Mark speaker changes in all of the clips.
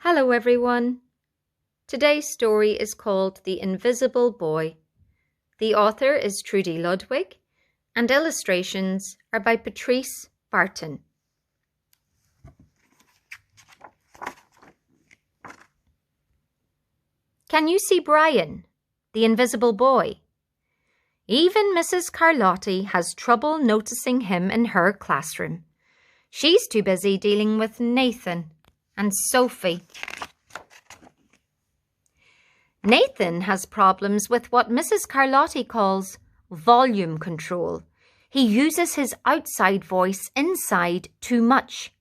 Speaker 1: Hello everyone. Today's story is called The Invisible Boy. The author is Trudy Ludwig and illustrations are by Patrice Barton. Can you see Brian, the invisible boy? Even Mrs. Carlotti has trouble noticing him in her classroom. She's too busy dealing with Nathan and Sophie. Nathan has problems with what Mrs. Carlotti calls volume control. He uses his outside voice inside too much.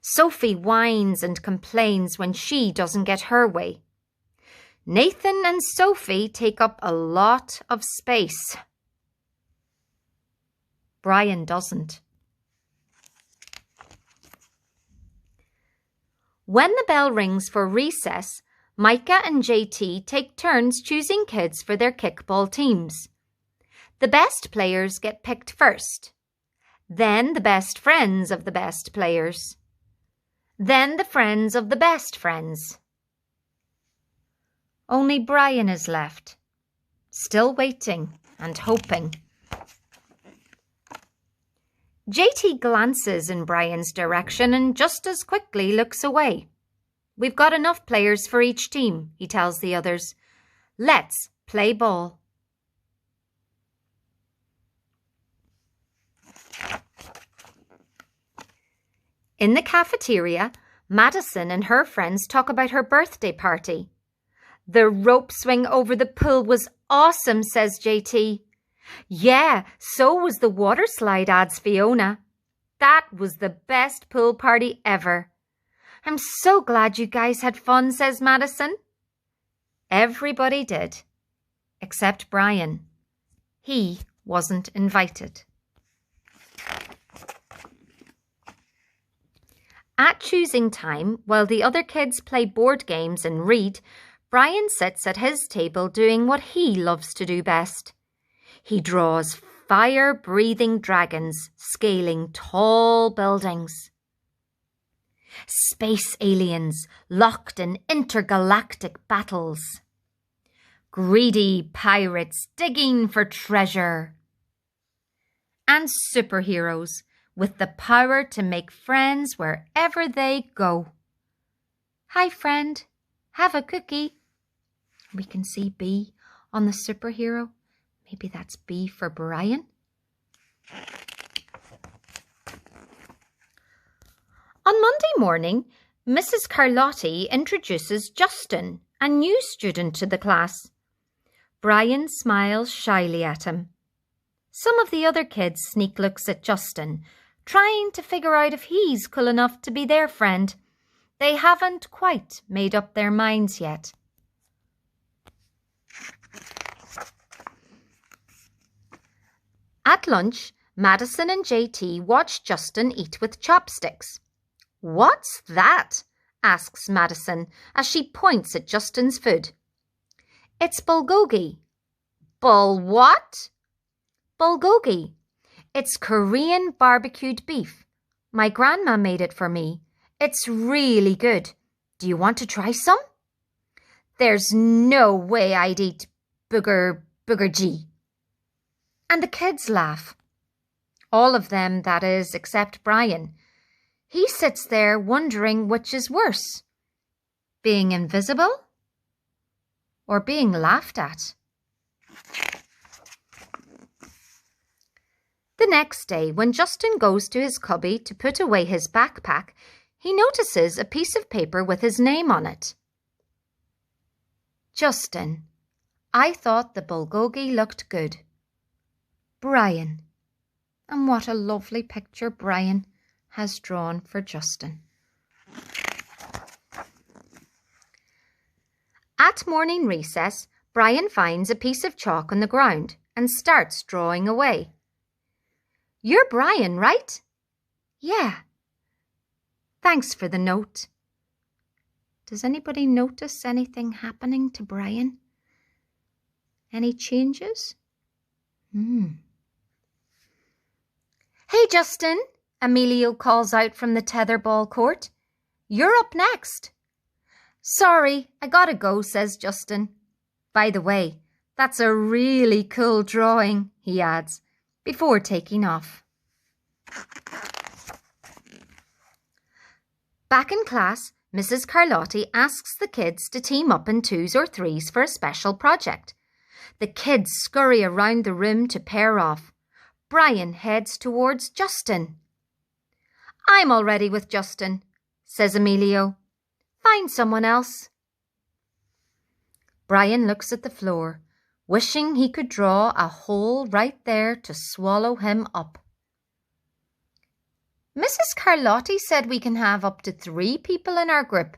Speaker 1: Sophie whines and complains when she doesn't get her way. Nathan and Sophie take up a lot of space. Brian doesn't. When the bell rings for recess, Micah and JT take turns choosing kids for their kickball teams. The best players get picked first, then the best friends of the best players, then the friends of the best friends. Only Brian is left, still waiting and hoping. JT glances in Brian's direction and just as quickly looks away. We've got enough players for each team, he tells the others. Let's play ball. In the cafeteria, Madison and her friends talk about her birthday party. The rope swing over the pool was awesome, says JT. Yeah, so was the water slide, adds Fiona. That was the best pool party ever. I'm so glad you guys had fun, says Madison. Everybody did, except Brian. He wasn't invited. At choosing time, while the other kids play board games and read, Brian sits at his table doing what he loves to do best. He draws fire-breathing dragons scaling tall buildings. Space aliens locked in intergalactic battles. Greedy pirates digging for treasure. And superheroes with the power to make friends wherever they go. Hi, friend. Have a cookie. We can see B on the superhero. Maybe that's B for Brian. On Monday morning, Mrs. Carlotti introduces Justin, a new student to the class. Brian smiles shyly at him. Some of the other kids sneak looks at Justin, trying to figure out if he's cool enough to be their friend. They haven't quite made up their minds yet. At lunch, Madison and JT watch Justin eat with chopsticks. What's that? Asks Madison as she points at Justin's food. It's bulgogi. Bul what? Bulgogi. It's Korean barbecued beef. My grandma made it for me. It's really good. Do you want to try some? There's no way I'd eat booger-G. And the kids laugh. All of them, that is, except Brian. He sits there wondering which is worse, being invisible or being laughed at. The next day, when Justin goes to his cubby to put away his backpack, he notices a piece of paper with his name on it. Justin, I thought the bulgogi looked good. Brian. And what a lovely picture Brian has drawn for Justin. At morning recess, Brian finds a piece of chalk on the ground and starts drawing away. You're Brian, right? Yeah. Thanks for the note. Does anybody notice anything happening to Brian? Any changes? Hey, Justin, Emilio calls out from the tetherball court. You're up next. Sorry, I gotta go, says Justin. By the way, that's a really cool drawing, he adds, before taking off. Back in class, Mrs. Carlotti asks the kids to team up in 2s or 3s for a special project. The kids scurry around the room to pair off. Brian heads towards Justin. I'm all ready with Justin, says Emilio. Find someone else. Brian looks at the floor, wishing he could draw a hole right there to swallow him up. Mrs. Carlotti said we can have up to 3 people in our group.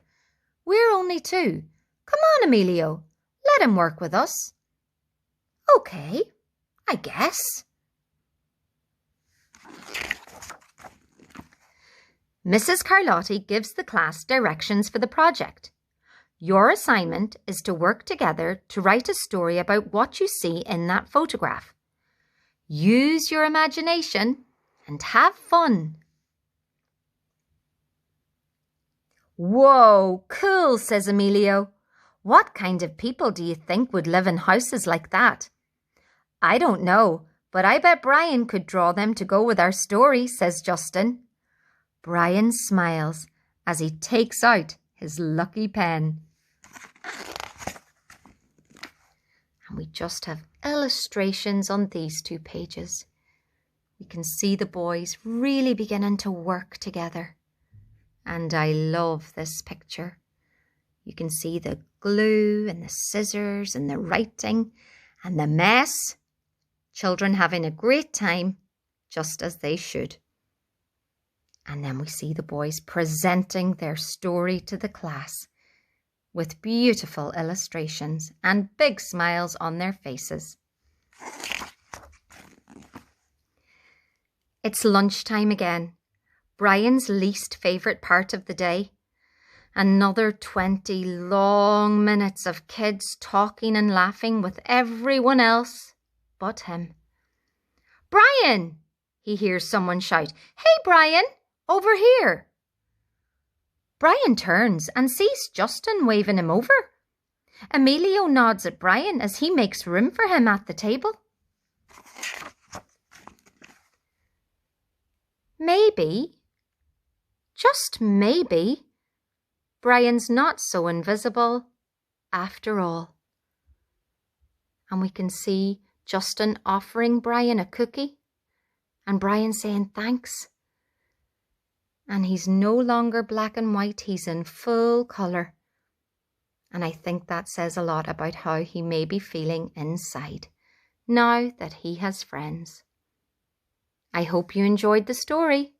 Speaker 1: We're only 2. Come on, Emilio. Let him work with us. Okay, I guess. Mrs. Carlotti gives the class directions for the project. Your assignment is to work together to write a story about what you see in that photograph. Use your imagination and have fun. Whoa, cool, says Emilio. What kind of people do you think would live in houses like that? I don't know, but I bet Brian could draw them to go with our story, says Justin. Brian smiles as he takes out his lucky pen. And we just have illustrations on these 2 pages. We can see the boys really beginning to work together. And I love this picture. You can see the glue and the scissors and the writing and the mess. Children having a great time, just as they should. And then we see the boys presenting their story to the class with beautiful illustrations and big smiles on their faces. It's lunchtime again, Brian's least favourite part of the day. Another 20 long minutes of kids talking and laughing with everyone else but him. Brian! He hears someone shout. Hey, Brian! Over here! Brian turns and sees Justin waving him over. Emilio nods at Brian as he makes room for him at the table. Maybe, just maybe, Brian's not so invisible after all. And we can see Justin offering Brian a cookie and Brian saying thanks. And he's no longer black and white, he's in full colour. And I think that says a lot about how he may be feeling inside, now that he has friends. I hope you enjoyed the story.